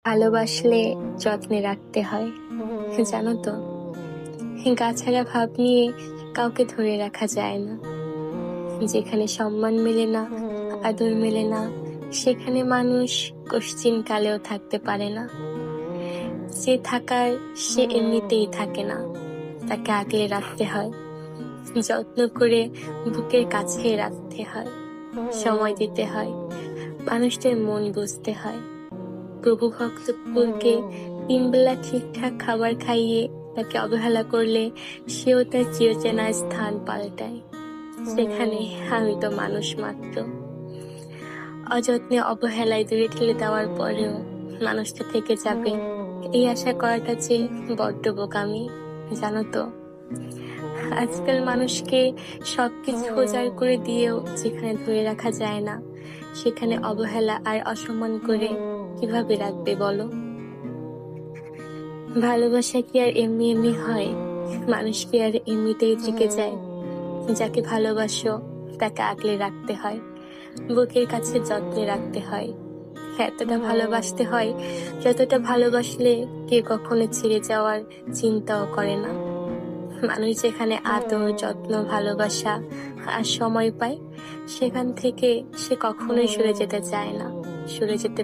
ভালোবাসলে যত্নে রাখতে হয়, জানো তো? গা ছাড়া ভাব নিয়ে কাউকে ধরে রাখা যায় না। যেখানে সম্মান মেলে না, আদর মেলে না, সেখানে মানুষ কশ্চিন কালেও থাকতে পারে না। যে থাকার সে এমনিতেই থাকে না, তাকে আগলে রাখতে হয়, যত্ন করে বুকের কাছে রাখতে হয়, সময় দিতে হয়, মানুষদের মন বুঝতে হয়। প্রভু ভক্ত কুকুরকে ৩ বেলা ঠিকঠাক খাবার খাইয়ে তাকে অবহেলা করলে সেও তার চিরচেনা স্থান পাল্টায়। সেখানে আমি তো মানুষ মাত্র। অযত্নে অবহেলায় দূরে ঠেলে দেওয়ার পরেও মানুষটা থেকে যাবে, এই আশা করাটা যে বড্ড বোকামি, জানো তো? আজকাল মানুষকে সবকিছু উজাড় করে দিয়েও যেখানে ধরে রাখা যায় না, সেখানে অবহেলা আর অসম্মান করে কিভাবে রাখবে বলো? ভালোবাসা কি আর এমনি এমনি হয়? মানুষ কি আর এমনিতেই থেকে যায়? যাকে ভালোবাসো তাকে আগলে রাখতে হয়, বুকের কাছে যত্নে রাখতে হয়, এতটা ভালোবাসতে হয় যতটা ভালোবাসলে কে কখনো ছেড়ে যাওয়ার চিন্তাও করে না। মানুষ যেখানে আদর, যত্ন, ভালোবাসা আর সময় পায়, সেখান থেকে সে কখনোই সরে যেতে চায় না, সরে যেতে